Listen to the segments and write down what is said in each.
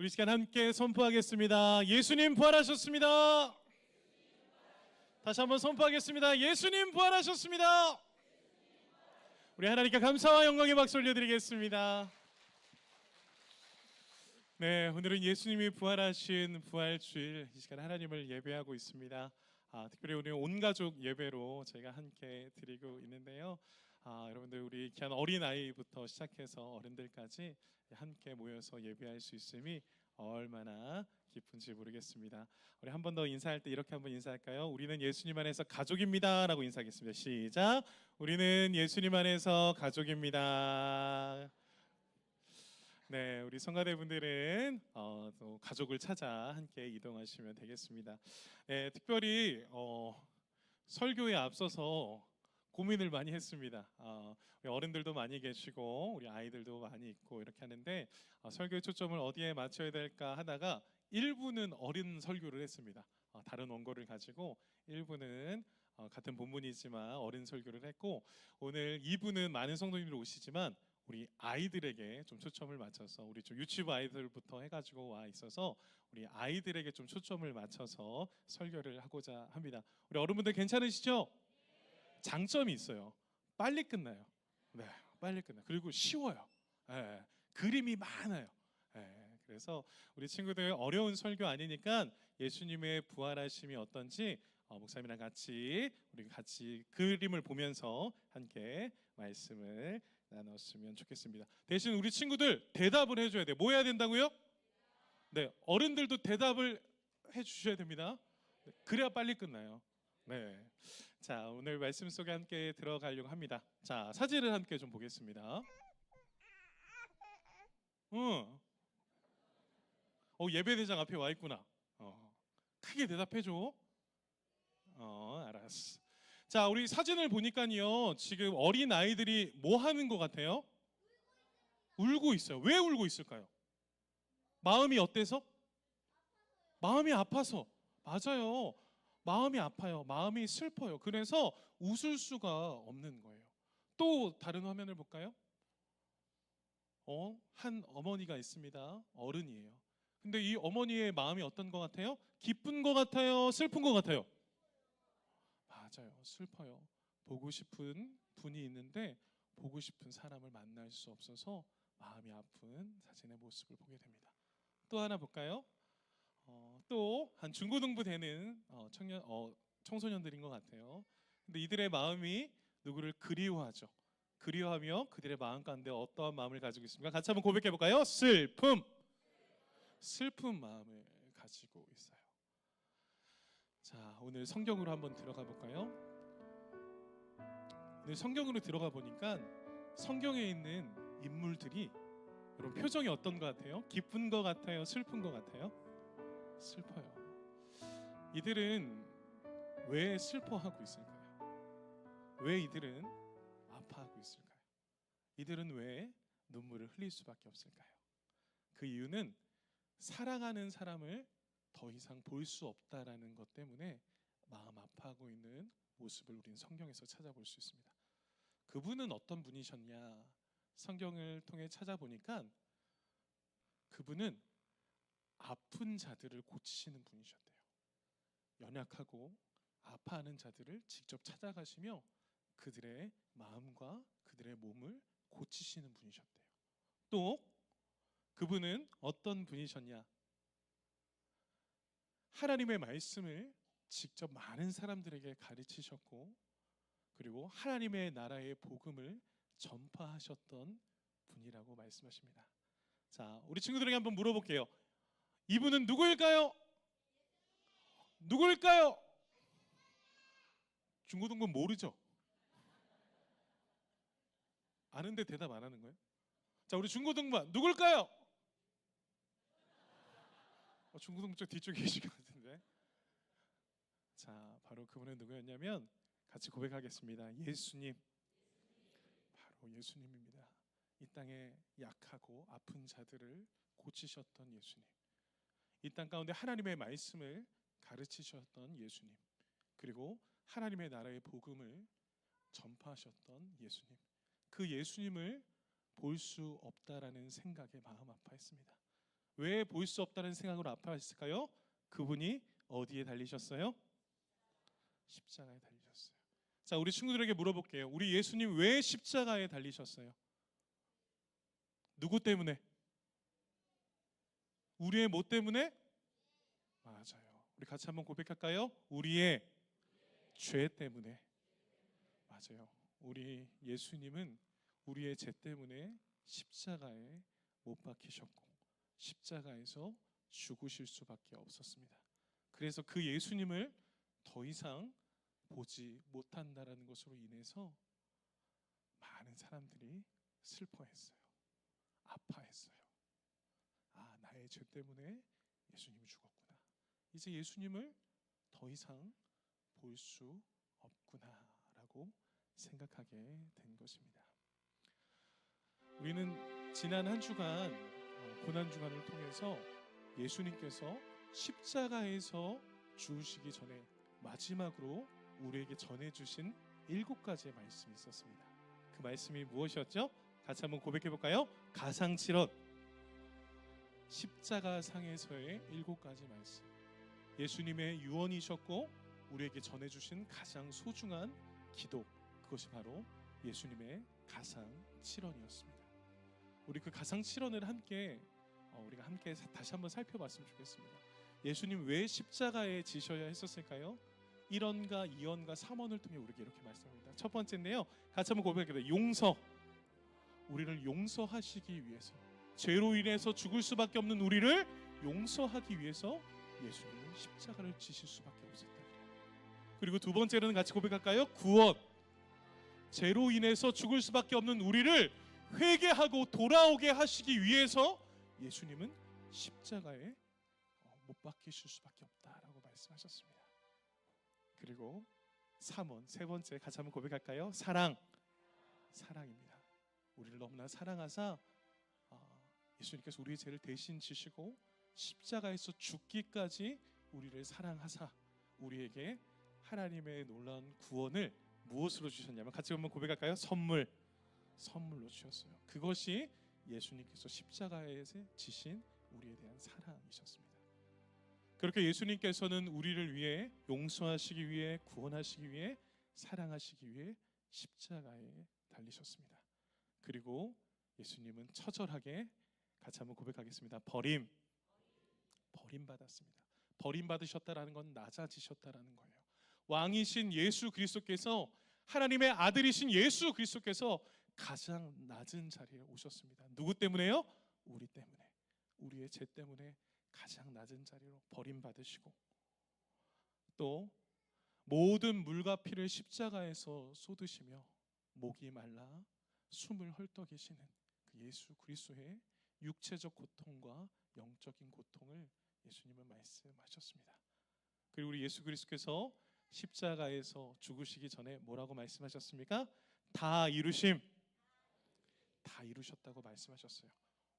우리 시간 함께 선포하겠습니다. 예수님 부활하셨습니다. 다시 한번 선포하겠습니다. 예수님 부활하셨습니다. 우리 하나님께 감사와 영광의 박수 올려드리겠습니다. 네, 오늘은 예수님이 부활하신 부활주일, 이 시간 하나님을 예배하고 있습니다. 특별히 오늘 온가족 예배로 저희가 함께 드리고 있는데요. 여러분들 우리 귀한 어린아이부터 시작해서 어른들까지 함께 모여서 예배할 수 있음이 얼마나 기쁜지 모르겠습니다. 우리 한 번 더 인사할 때 이렇게 한번 인사할까요? 우리는 예수님 안에서 가족입니다 라고 인사하겠습니다. 시작! 우리는 예수님 안에서 가족입니다. 네, 우리 성가대분들은 또 가족을 찾아 함께 이동하시면 되겠습니다. 네, 특별히 설교에 앞서서 고민을 많이 했습니다. 우리 어른들도 많이 계시고 우리 아이들도 많이 있고 이렇게 하는데 설교의 초점을 어디에 맞춰야 될까 하다가 1부는 어린 설교를 했습니다. 다른 원고를 가지고 1부는 같은 본문이지만 어린 설교를 했고, 오늘 2부는 많은 성도님들이 오시지만 우리 아이들에게 좀 초점을 맞춰서, 우리 좀 유치부 아이들부터 해가지고 와 있어서 우리 아이들에게 좀 초점을 맞춰서 설교를 하고자 합니다. 우리 어른분들 괜찮으시죠? 장점이 있어요. 빨리 끝나요. 네, 빨리 끝나. 그리고 쉬워요. 네, 그림이 많아요. 네, 그래서 우리 친구들 어려운 설교 아니니까 예수님의 부활하심이 어떤지 목사님이랑 우리 같이 그림을 보면서 함께 말씀을 나눴으면 좋겠습니다. 대신 우리 친구들 대답을 해줘야 돼요. 뭐 해야 된다고요? 네, 어른들도 대답을 해주셔야 됩니다. 그래야 빨리 끝나요. 네, 자, 오늘 말씀 속에 함께 들어가려고 합니다. 자, 사진을 함께 좀 보겠습니다. 예배대장 앞에 와 있구나. 크게 대답해줘. 알았어. 자, 우리 사진을 보니까요, 지금 어린 아이들이 뭐 하는 것 같아요? 울고 있어요. 왜 울고 있을까요? 마음이 어때서? 마음이 아파서. 맞아요. 마음이 아파요. 마음이 슬퍼요. 그래서 웃을 수가 없는 거예요. 또 다른 화면을 볼까요? 한 어머니가 있습니다. 어른이에요. 근데 이 어머니의 마음이 어떤 것 같아요? 기쁜 것 같아요? 슬픈 것 같아요? 맞아요. 슬퍼요. 보고 싶은 분이 있는데 보고 싶은 사람을 만날 수 없어서 마음이 아픈 자신의 모습을 보게 됩니다. 또 하나 볼까요? 또 한 중고등부 되는 청소년들인 것 같아요. 근데 이들의 마음이 누구를 그리워하죠. 그리워하며 그들의 마음 가운데 어떠한 마음을 가지고 있습니까? 같이 한번 고백해 볼까요? 슬픈 마음을 가지고 있어요. 자, 오늘 성경으로 한번 들어가 볼까요? 오늘 성경으로 들어가 보니까 성경에 있는 인물들이 여러분 표정이 어떤 것 같아요? 기쁜 것 같아요? 슬픈 것 같아요? 슬퍼요. 이들은 왜 슬퍼하고 있을까요? 왜 이들은 아파하고 있을까요? 이들은 왜 눈물을 흘릴 수밖에 없을까요? 그 이유는 사랑하는 사람을 더 이상 볼 수 없다라는 것 때문에 마음 아파하고 있는 모습을 우리는 성경에서 찾아볼 수 있습니다. 그분은 어떤 분이셨냐? 성경을 통해 찾아보니까 그분은 아픈 자들을 고치시는 분이셨대요. 연약하고 아파하는 자들을 직접 찾아가시며 그들의 마음과 그들의 몸을 고치시는 분이셨대요. 또 그분은 어떤 분이셨냐? 하나님의 말씀을 직접 많은 사람들에게 가르치셨고, 그리고 하나님의 나라의 복음을 전파하셨던 분이라고 말씀하십니다. 자, 우리 친구들에게 한번 물어볼게요. 이분은 누구일까요? 누구일까요? 중고등부 모르죠? 아는데 대답 안 하는 거예요? 자, 우리 중고등부 누굴까요? 중고등부 쪽 뒤쪽에 계신 것 같은데. 자, 바로 그분은 누구였냐면 같이 고백하겠습니다. 예수님. 바로 예수님입니다. 이 땅에 약하고 아픈 자들을 고치셨던 예수님, 이 땅 가운데 하나님의 말씀을 가르치셨던 예수님, 그리고 하나님의 나라의 복음을 전파하셨던 예수님, 그 예수님을 볼 수 없다라는 생각에 마음 아파했습니다. 왜 볼 수 없다는 생각으로 아파했을까요? 그분이 어디에 달리셨어요? 십자가에 달리셨어요. 자, 우리 친구들에게 물어볼게요. 우리 예수님 왜 십자가에 달리셨어요? 누구 때문에? 우리의 뭐 때문에? 맞아요. 우리 같이 한번 고백할까요? 우리의 죄 때문에. 맞아요. 우리 예수님은 우리의 죄 때문에 십자가에 못 박히셨고 십자가에서 죽으실 수밖에 없었습니다. 그래서 그 예수님을 더 이상 보지 못한다라는 것으로 인해서 많은 사람들이 슬퍼했어요. 아파했어요. 아, 나의 죄 때문에 예수님이 죽었구나. 이제 예수님을 더 이상 볼 수 없구나라고 생각하게 된 것입니다. 우리는 지난 한 주간 고난 주간을 통해서 예수님께서 십자가에서 죽으시기 전에 마지막으로 우리에게 전해주신 7가지의 말씀이 있었습니다. 그 말씀이 무엇이었죠? 같이 한번 고백해 볼까요? 가상칠언, 십자가 상에서의 7가지 말씀. 예수님의 유언이셨고 우리에게 전해주신 가장 소중한 기도, 그것이 바로 예수님의 가상칠언이었습니다. 우리 그 가상칠언을 우리가 함께 다시 한번 살펴봤으면 좋겠습니다. 예수님 왜 십자가에 지셔야 했었을까요? 1원과 2원과 3원을 통해 우리에게 이렇게 말씀합니다. 첫 번째인데요, 같이 한번 고백해볼게요. 용서, 우리를 용서하시기 위해서, 죄로 인해서 죽을 수밖에 없는 우리를 용서하기 위해서 예수님은 십자가를 지실 수밖에 없었다. 그리고 두 번째로는 같이 고백할까요? 구원, 죄로 인해서 죽을 수밖에 없는 우리를 회개하고 돌아오게 하시기 위해서 예수님은 십자가에 못 박히실 수밖에 없다라고 말씀하셨습니다. 그리고 3원, 세 번째 같이 한번 고백할까요? 사랑입니다. 우리를 너무나 사랑하사 예수님께서 우리의 죄를 대신 지시고 십자가에서 죽기까지 우리를 사랑하사 우리에게 하나님의 놀라운 구원을 무엇으로 주셨냐면, 같이 한번 고백할까요? 선물로 주셨어요. 그것이 예수님께서 십자가에 지신 우리에 대한 사랑이셨습니다. 그렇게 예수님께서는 우리를 위해 용서하시기 위해, 구원하시기 위해, 사랑하시기 위해 십자가에 달리셨습니다. 그리고 예수님은 처절하게, 같이 한번 고백하겠습니다. 버림받았습니다. 버림받으셨다라는 건 낮아지셨다라는 거예요. 왕이신 예수 그리스도께서, 하나님의 아들이신 예수 그리스도께서 가장 낮은 자리에 오셨습니다. 누구 때문에요? 우리 때문에, 우리의 죄 때문에 가장 낮은 자리로 버림받으시고, 또 모든 물과 피를 십자가에서 쏟으시며 목이 말라 숨을 헐떡이시는 그 예수 그리스도의 육체적 고통과 영적인 고통을 예수님은 말씀하셨습니다. 그리고 우리 예수 그리스도께서 십자가에서 죽으시기 전에 뭐라고 말씀하셨습니까? 다 이루셨다고 말씀하셨어요.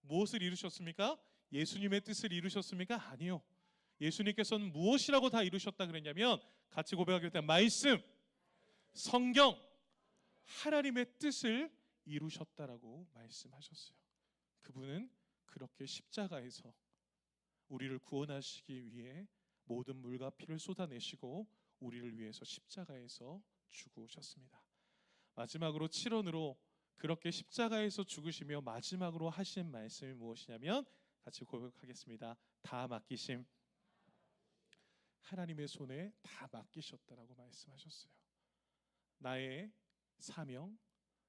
무엇을 이루셨습니까? 예수님의 뜻을 이루셨습니까? 아니요. 예수님께서는 무엇이라고 다 이루셨다 그랬냐면, 같이 고백하겠습니다. 말씀, 성경, 하나님의 뜻을 이루셨다라고 말씀하셨어요. 그분은 그렇게 십자가에서 우리를 구원하시기 위해 모든 물과 피를 쏟아내시고 우리를 위해서 십자가에서 죽으셨습니다. 마지막으로 7원으로 그렇게 십자가에서 죽으시며 마지막으로 하신 말씀이 무엇이냐면, 같이 고백하겠습니다. 다 맡기심. 하나님의 손에 다 맡기셨다라고 말씀하셨어요. 나의 사명,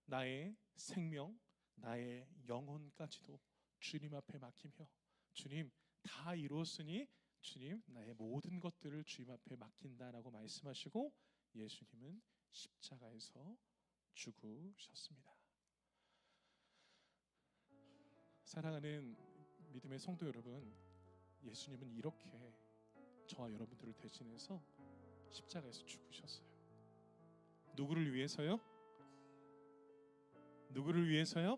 나의 생명, 나의 영혼까지도 주님 앞에 맡기며, 주님 다 이루었으니 주님 나의 모든 것들을 주님 앞에 맡긴다라고 말씀하시고 예수님은 십자가에서 죽으셨습니다. 사랑하는 믿음의 성도 여러분, 예수님은 이렇게 저와 여러분들을 대신해서 십자가에서 죽으셨어요. 누구를 위해서요? 누구를 위해서요?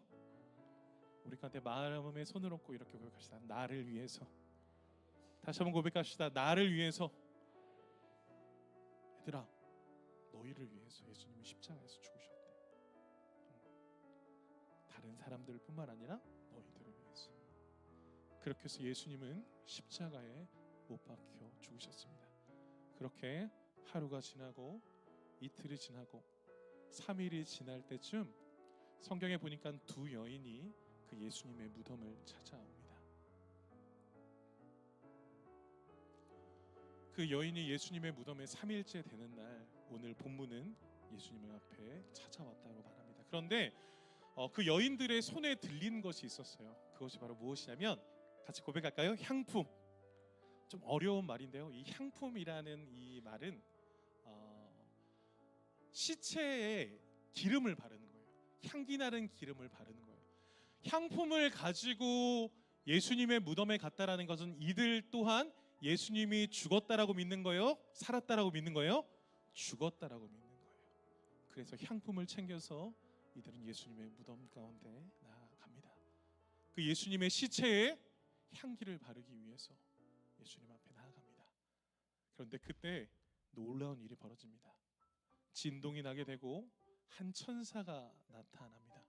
우리 가운데 마음에 손을 얹고 이렇게 고백합시다. 나를 위해서. 다시 한번 고백합시다. 나를 위해서. 얘들아, 너희를 위해서 예수님은 십자가에서 죽으셨대. 다른 사람들 뿐만 아니라 너희들을 위해서. 그렇게 해서 예수님은 십자가에 못 박혀 죽으셨습니다. 그렇게 하루가 지나고 이틀이 지나고 3일이 지날 때쯤 성경에 보니까 두 여인이 그 예수님의 무덤을 찾아옵니다. 그 여인이 예수님의 무덤에 3일째 되는 날, 오늘 본문은 예수님 앞에 찾아왔다고 말합니다. 그런데 그 여인들의 손에 들린 것이 있었어요. 그것이 바로 무엇이냐면, 같이 고백할까요? 향품. 좀 어려운 말인데요. 이 향품이라는 이 말은 시체에 기름을 바르는 거예요. 향기 나는 기름을 바르는 거예요. 향품을 가지고 예수님의 무덤에 갔다라는 것은 이들 또한 예수님이 죽었다라고 믿는 거예요? 살았다라고 믿는 거예요? 죽었다라고 믿는 거예요. 그래서 향품을 챙겨서 이들은 예수님의 무덤 가운데 나아갑니다. 그 예수님의 시체에 향기를 바르기 위해서 예수님 앞에 나아갑니다. 그런데 그때 놀라운 일이 벌어집니다. 진동이 나게 되고 한 천사가 나타납니다.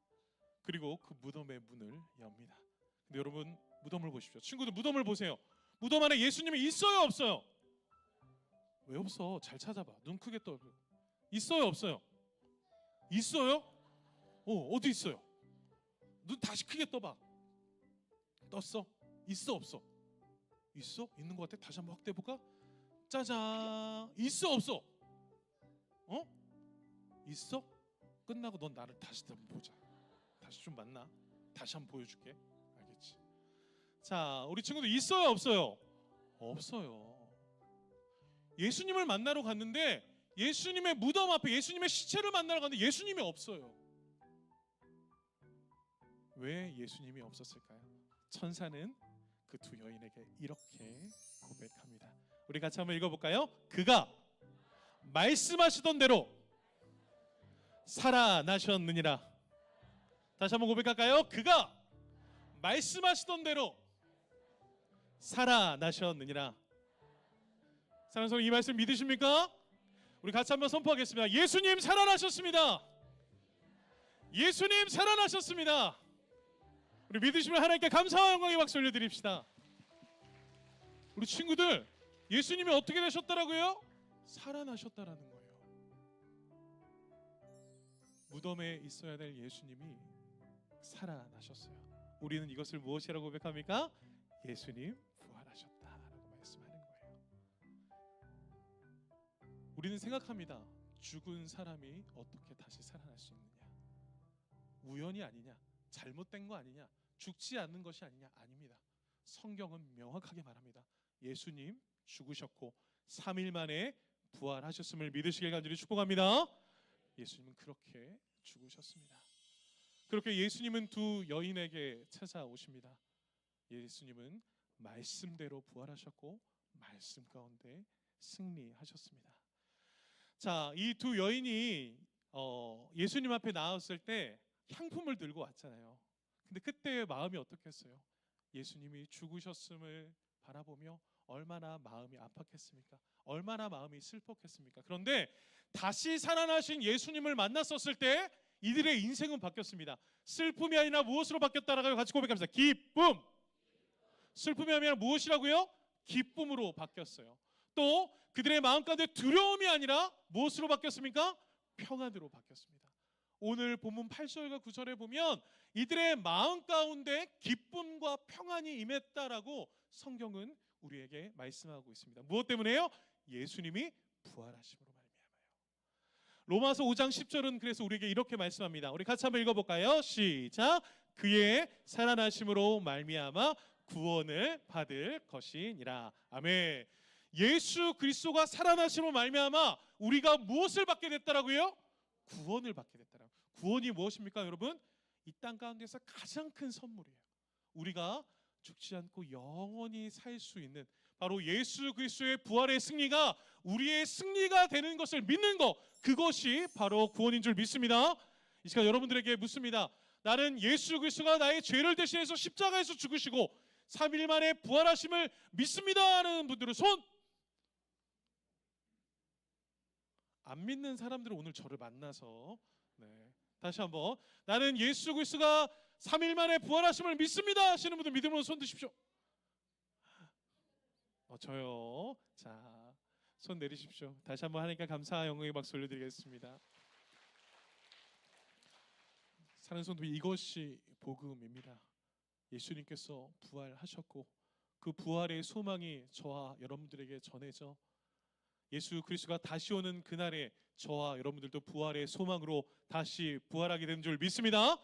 그리고 그 무덤의 문을 엽니다. 근데 여러분, 무덤을 보십시오. 친구들, 무덤을 보세요. 무덤 안에 예수님이 있어요, 없어요? 왜 없어? 잘 찾아봐. 눈 크게 떠. 있어요, 없어요? 있어요? 어디 있어요? 눈 다시 크게 떠봐. 떴어? 있어, 없어? 있어? 있는 것 같아? 다시 한번 확대해 볼까? 짜잔. 있어, 없어? 있어? 끝나고 넌 나를 다시 한번 보자. 다시 좀 만나. 다시 한번 보여줄게. 알겠지? 자, 우리 친구들 있어요, 없어요? 없어요. 예수님을 만나러 갔는데, 예수님의 무덤 앞에 예수님의 시체를 만나러 갔는데 예수님이 없어요. 왜 예수님이 없었을까요? 천사는 그 두 여인에게 이렇게 고백합니다. 우리 같이 한번 읽어볼까요? 그가 말씀하시던 대로 살아나셨느니라. 다시 한번 고백할까요? 그가 말씀하시던 대로 살아나셨느니라. 사랑하는 성도, 이 말씀 믿으십니까? 우리 같이 한번 선포하겠습니다. 예수님 살아나셨습니다. 예수님 살아나셨습니다. 우리 믿으시면 하나님께 감사와 영광의 박수 올려드립시다. 우리 친구들, 예수님이 어떻게 되셨다라고요? 살아나셨다라는 거예요. 무덤에 있어야 될 예수님이 살아나셨어요. 우리는 이것을 무엇이라고 고백합니까? 예수님 부활하셨다라고 말씀하는 거예요. 우리는 생각합니다. 죽은 사람이 어떻게 다시 살아날 수 있느냐? 우연이 아니냐? 잘못된 거 아니냐? 죽지 않는 것이 아니냐? 아닙니다. 성경은 명확하게 말합니다. 예수님 죽으셨고 3일 만에 부활하셨음을 믿으시길 간절히 축복합니다. 예수님은 그렇게 죽으셨습니다. 그렇게 예수님은 두 여인에게 찾아오십니다. 예수님은 말씀대로 부활하셨고 말씀 가운데 승리하셨습니다. 자, 이 두 여인이 예수님 앞에 나왔을 때 향품을 들고 왔잖아요. 근데 그때의 마음이 어떻겠어요? 예수님이 죽으셨음을 바라보며 얼마나 마음이 아팠겠습니까? 얼마나 마음이 슬펐겠습니까? 그런데 다시 살아나신 예수님을 만났었을 때 이들의 인생은 바뀌었습니다. 슬픔이 아니라 무엇으로 바뀌었다라고 같이 고백합니다. 기쁨. 슬픔이 아니라 무엇이라고요? 기쁨으로 바뀌었어요. 또 그들의 마음 가운데 두려움이 아니라 무엇으로 바뀌었습니까? 평안으로 바뀌었습니다. 오늘 본문 8절과 9절에 보면 이들의 마음 가운데 기쁨과 평안이 임했다라고 성경은 우리에게 말씀하고 있습니다. 무엇 때문에요? 예수님이 부활하심으로 말미암아요. 로마서 5장 10절은 그래서 우리에게 이렇게 말씀합니다. 우리 같이 한번 읽어볼까요? 시작. 그의 살아나심으로 말미암아 구원을 받을 것이니라. 아멘. 예수 그리스도가 살아나심으로 말미암아 우리가 무엇을 받게 됐다라고요? 구원을 받게 됐다라고. 구원이 무엇입니까, 여러분? 이 땅 가운데서 가장 큰 선물이에요. 우리가 죽지 않고 영원히 살 수 있는 바로 예수 그리스도의 부활의 승리가 우리의 승리가 되는 것을 믿는 것, 그것이 바로 구원인 줄 믿습니다. 이 시간 여러분들에게 묻습니다. 나는 예수 그리스도가 나의 죄를 대신해서 십자가에서 죽으시고 3일 만에 부활하심을 믿습니다 하는 분들은 손! 안 믿는 사람들은 오늘 저를 만나서 다시 한번 나는 예수 그리스도가 3일 만에 부활하심을 믿습니다 하시는 분들 믿음으로 손 드십시오. 저요. 자, 손 내리십시오. 다시 한번 하니까 감사와 영광의 박수 올려드리겠습니다. 사랑하는 성도, 이것이 복음입니다. 예수님께서 부활하셨고 그 부활의 소망이 저와 여러분들에게 전해져 예수 그리스도가 다시 오는 그날에 저와 여러분들도 부활의 소망으로 다시 부활하게 되는 줄 믿습니다.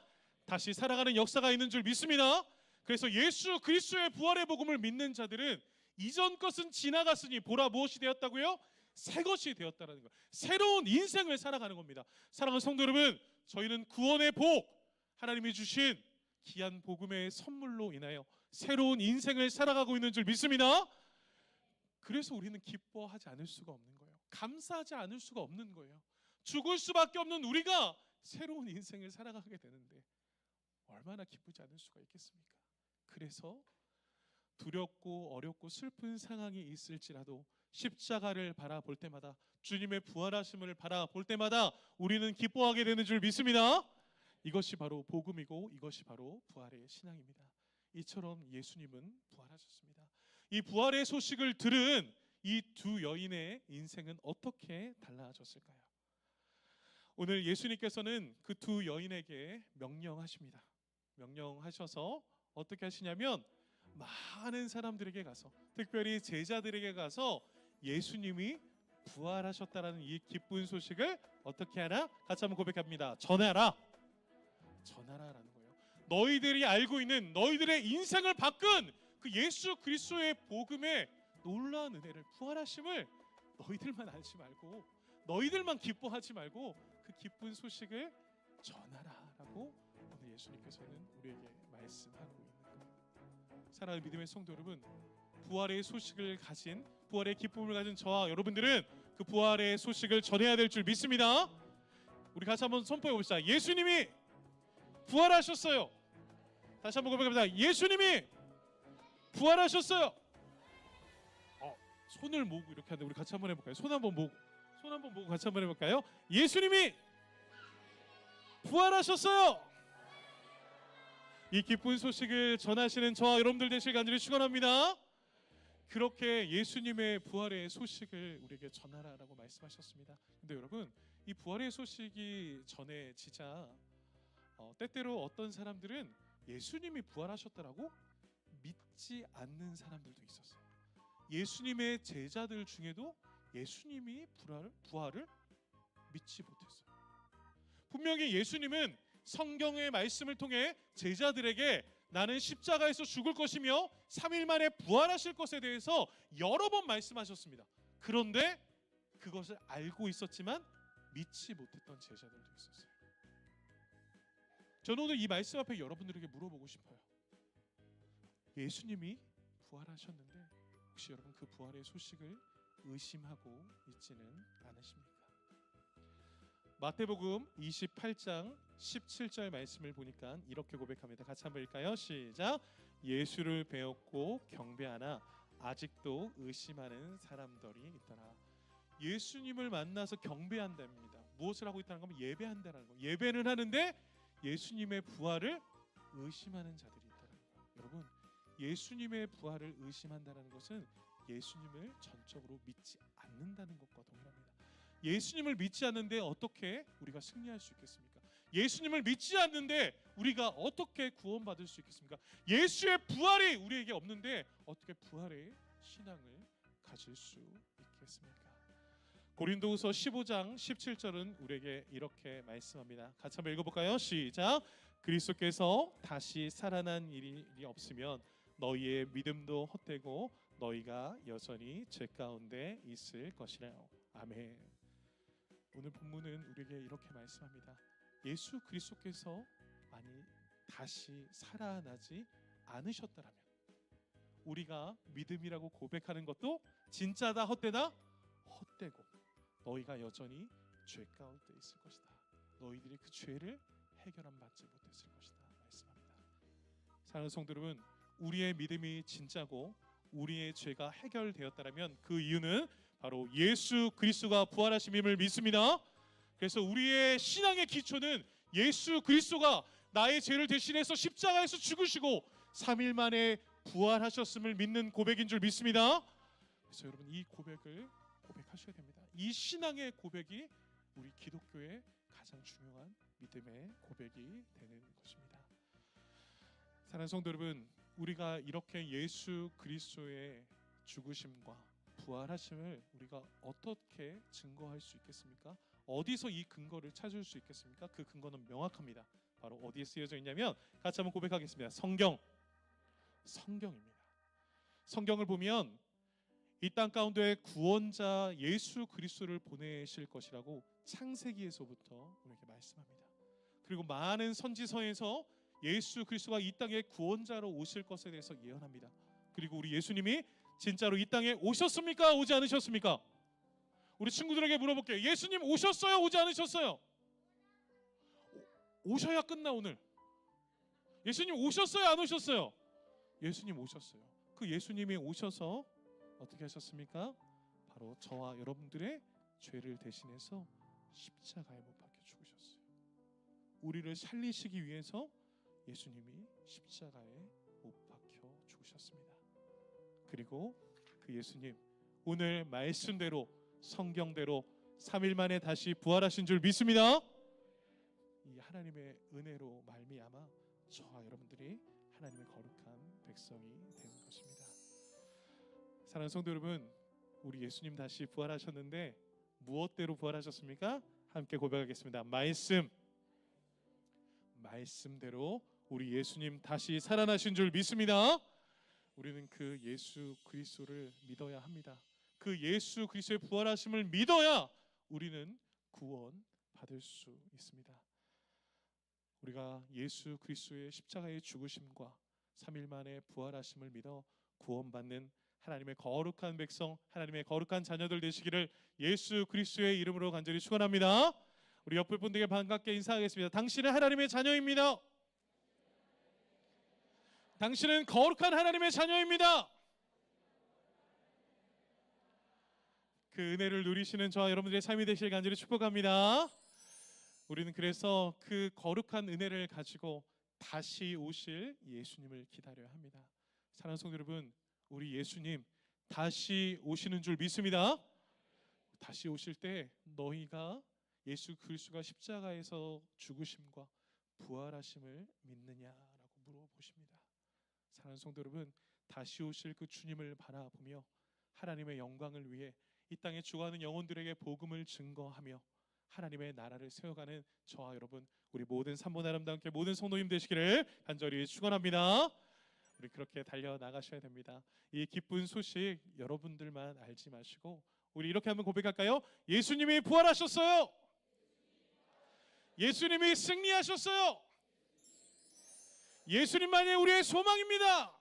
다시 살아가는 역사가 있는 줄 믿습니다. 그래서 예수 그리스도의 부활의 복음을 믿는 자들은 이전 것은 지나갔으니 보라 무엇이 되었다고요? 새 것이 되었다는 거예요. 새로운 인생을 살아가는 겁니다. 사랑하는 성도 여러분, 저희는 구원의 복, 하나님이 주신 귀한 복음의 선물로 인하여 새로운 인생을 살아가고 있는 줄 믿습니다. 그래서 우리는 기뻐하지 않을 수가 없는 거예요. 감사하지 않을 수가 없는 거예요. 죽을 수밖에 없는 우리가 새로운 인생을 살아가게 되는데 얼마나 기쁘지 않을 수가 있겠습니까? 그래서 두렵고 어렵고 슬픈 상황이 있을지라도 십자가를 바라볼 때마다, 주님의 부활하심을 바라볼 때마다 우리는 기뻐하게 되는 줄 믿습니다. 이것이 바로 복음이고 이것이 바로 부활의 신앙입니다. 이처럼 예수님은 부활하셨습니다. 이 부활의 소식을 들은 이 두 여인의 인생은 어떻게 달라졌을까요? 오늘 예수님께서는 그 두 여인에게 명령하십니다. 명령하셔서 어떻게 하시냐면 많은 사람들에게 가서, 특별히 제자들에게 가서 예수님이 부활하셨다라는 이 기쁜 소식을 어떻게 하나? 같이 한번 고백합니다. 전하라. 전하라라는 거예요. 너희들이 알고 있는 너희들의 인생을 바꾼 그 예수 그리스도의 복음의 놀라운 은혜를, 부활하심을 너희들만 알지 말고, 너희들만 기뻐하지 말고 그 기쁜 소식을 전하라라고 오늘 예수님께서는 우리에게 말씀하고 있는 거예요. 사랑하는 믿음의 성도 여러분, 부활의 소식을 가진, 부활의 기쁨을 가진 저와 여러분들은 그 부활의 소식을 전해야 될 줄 믿습니다. 우리 같이 한번 선포해 봅시다. 예수님이 부활하셨어요. 다시 한번 고백합니다. 예수님이 부활하셨어요. 손을 모으고 이렇게 하는데 우리 같이 한번 해볼까요? 손 한번 모으고 같이 한번 해볼까요? 예수님이 부활하셨어요. 이 기쁜 소식을 전하시는 저와 여러분들 되실 간절히 축원합니다. 그렇게 예수님의 부활의 소식을 우리에게 전하라라고 말씀하셨습니다. 근데 여러분, 이 부활의 소식이 전해지자 때때로 어떤 사람들은 예수님이 부활하셨다라고 믿지 않는 사람들도 있었어요. 예수님의 제자들 중에도 예수님이 부활을 믿지 못했어요. 분명히 예수님은 성경의 말씀을 통해 제자들에게 나는 십자가에서 죽을 것이며 3일 만에 부활하실 것에 대해서 여러 번 말씀하셨습니다. 그런데 그것을 알고 있었지만 믿지 못했던 제자들도 있었어요. 저는 오늘 이 말씀 앞에 여러분들에게 물어보고 싶어요. 예수님이 부활하셨는데 혹시 여러분 그 부활의 소식을 의심하고 있지는 않으십니까? 마태복음 28장 17절 말씀을 보니까 이렇게 고백합니다. 같이 한번 읽을까요? 시작. 예수를 배웠고 경배하나 아직도 의심하는 사람들이 있더라. 예수님을 만나서 경배한답니다. 무엇을 하고 있다는 거면 예배한다는 거예요. 예배는 하는데 예수님의 부활을 의심하는 자들이 있다는 거예요. 여러분, 예수님의 부활을 의심한다는 것은 예수님을 전적으로 믿지 않는다는 것과 동일합니다. 예수님을 믿지 않는데 어떻게 우리가 승리할 수 있겠습니까? 예수님을 믿지 않는데 우리가 어떻게 구원받을 수 있겠습니까? 예수의 부활이 우리에게 없는데 어떻게 부활의 신앙을 가질 수 있겠습니까? 고린도후서 15장 17절은 우리에게 이렇게 말씀합니다. 같이 한번 읽어볼까요? 시작. 그리스도께서 다시 살아난 일이 없으면 너희의 믿음도 헛되고 너희가 여전히 죄 가운데 있을 것이라. 아멘. 오늘 본문은 우리에게 이렇게 말씀합니다. 예수 그리스도께서 만일 다시 살아나지 않으셨다면 우리가 믿음이라고 고백하는 것도 진짜다 헛되다? 헛되고 너희가 여전히 죄 가운데 있을 것이다. 너희들이 그 죄를 해결한 받지 못했을 것이다 말씀합니다. 사랑하는 성도 여러분, 우리의 믿음이 진짜고 우리의 죄가 해결되었다면 그 이유는 바로 예수 그리스도가 부활하심임을 믿습니다. 그래서 우리의 신앙의 기초는 예수 그리스도가 나의 죄를 대신해서 십자가에서 죽으시고 3일 만에 부활하셨음을 믿는 고백인 줄 믿습니다. 그래서 여러분 이 고백을 고백하셔야 됩니다. 이 신앙의 고백이 우리 기독교의 가장 중요한 믿음의 고백이 되는 것입니다. 사랑하는 성도 여러분, 우리가 이렇게 예수 그리스도의 죽으심과 부활하심을 우리가 어떻게 증거할 수 있겠습니까? 어디서 이 근거를 찾을 수 있겠습니까? 그 근거는 명확합니다. 바로 어디에 쓰여져 있냐면 같이 한번 고백하겠습니다. 성경입니다. 성경을 보면 이 땅 가운데 구원자 예수 그리스도를 보내실 것이라고 창세기에서부터 우리에게 말씀합니다. 그리고 많은 선지서에서 예수 그리스도가 이 땅에 구원자로 오실 것에 대해서 예언합니다. 그리고 우리 예수님이 진짜로 이 땅에 오셨습니까? 오지 않으셨습니까? 우리 친구들에게 물어볼게요. 예수님 오셨어요? 오지 않으셨어요? 오셔야 끝나 오늘. 예수님 오셨어요? 안 오셨어요? 예수님 오셨어요. 그 예수님이 오셔서 어떻게 하셨습니까? 바로 저와 여러분들의 죄를 대신해서 십자가에 못 박혀 죽으셨어요. 우리를 살리시기 위해서 예수님이 십자가에 못 박혀 죽으셨습니다. 그리고 그 예수님 오늘 말씀대로 성경대로 3일 만에 다시 부활하신 줄 믿습니다. 이 하나님의 은혜로 말미암아 저와 여러분들이 하나님의 거룩한 백성이 되는 것입니다. 사랑하는 성도 여러분, 우리 예수님 다시 부활하셨는데 무엇대로 부활하셨습니까? 함께 고백하겠습니다. 말씀대로 우리 예수님 다시 살아나신 줄 믿습니다. 우리는 그 예수 그리스도를 믿어야 합니다. 그 예수 그리스도의 부활하심을 믿어야 우리는 구원 받을 수 있습니다. 우리가 예수 그리스도의 십자가의 죽으심과 3일 만에 부활하심을 믿어 구원받는 하나님의 거룩한 백성, 하나님의 거룩한 자녀들 되시기를 예수 그리스도의 이름으로 간절히 축원합니다. 우리 옆에 분들에게 반갑게 인사하겠습니다. 당신은 하나님의 자녀입니다. 당신은 거룩한 하나님의 자녀입니다. 그 은혜를 누리시는 저와 여러분들의 삶이 되시길 간절히 축복합니다. 우리는 그래서 그 거룩한 은혜를 가지고 다시 오실 예수님을 기다려야 합니다. 사랑하는 성도 여러분, 우리 예수님 다시 오시는 줄 믿습니다. 다시 오실 때 너희가 예수 그리스도가 십자가에서 죽으심과 부활하심을 믿느냐라고 물어보십니다. 사랑하는 성도 여러분, 다시 오실 그 주님을 바라보며 하나님의 영광을 위해 이 땅에 죽어가는 영혼들에게 복음을 증거하며 하나님의 나라를 세워가는 저와 여러분, 우리 모든 삼본 아름다운 교회 모든 성도님 되시기를 간절히 축원합니다. 우리 그렇게 달려나가셔야 됩니다. 이 기쁜 소식 여러분들만 알지 마시고 우리 이렇게 한번 고백할까요? 예수님이 부활하셨어요. 예수님이 승리하셨어요. 예수님만이 우리의 소망입니다.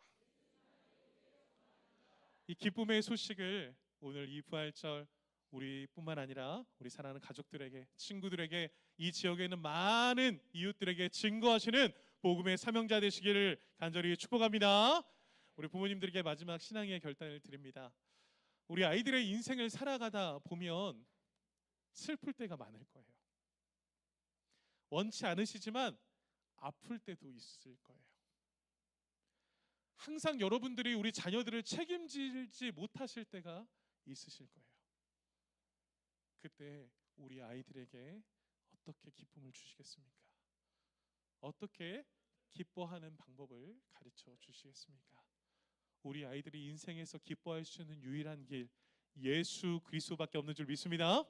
이 기쁨의 소식을 오늘 이 부활절 우리뿐만 아니라 우리 사랑하는 가족들에게, 친구들에게, 이 지역에 있는 많은 이웃들에게 증거하시는 복음의 사명자 되시기를 간절히 축복합니다. 우리 부모님들에게 마지막 신앙의 결단을 드립니다. 우리 아이들의 인생을 살아가다 보면 슬플 때가 많을 거예요. 원치 않으시지만 아플 때도 있을 거예요. 항상 여러분들이 우리 자녀들을 책임지지 못하실 때가 있으실 거예요. 그때 우리 아이들에게 어떻게 기쁨을 주시겠습니까? 어떻게 기뻐하는 방법을 가르쳐 주시겠습니까? 우리 아이들이 인생에서 기뻐할 수 있는 유일한 길 예수 그리스도밖에 없는 줄 믿습니다.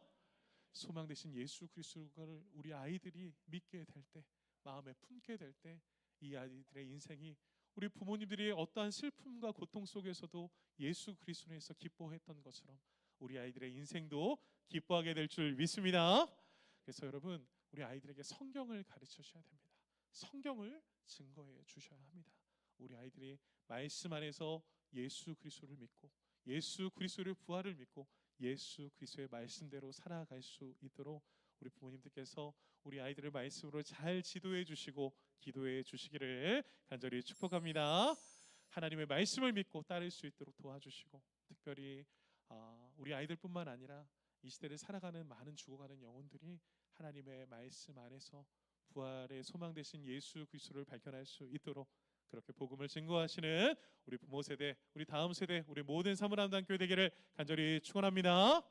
소망 되신 예수 그리스도를 우리 아이들이 믿게 될 때, 마음에 품게 될 때 이 아이들의 인생이 우리 부모님들이 어떠한 슬픔과 고통 속에서도 예수 그리스도에서 기뻐했던 것처럼 우리 아이들의 인생도 기뻐하게 될 줄 믿습니다. 그래서 여러분, 우리 아이들에게 성경을 가르쳐 주셔야 됩니다. 성경을 증거해 주셔야 합니다. 우리 아이들이 말씀 안에서 예수 그리스도를 믿고 예수 그리스도의 부활을 믿고 예수 그리스도의 말씀대로 살아갈 수 있도록 우리 부모님들께서 우리 아이들을 말씀으로 잘 지도해 주시고 기도해 주시기를 간절히 축복합니다. 하나님의 말씀을 믿고 따를 수 있도록 도와주시고, 특별히 우리 아이들뿐만 아니라 이 시대를 살아가는 많은 죽어가는 영혼들이 하나님의 말씀 안에서 부활의 소망 되신 예수 그리스도를 발견할 수 있도록 그렇게 복음을 증거하시는 우리 우리 부모 세대, 우리 다음 세대, 우리 모든 사물함당교회 되기를 간절히 축원합니다.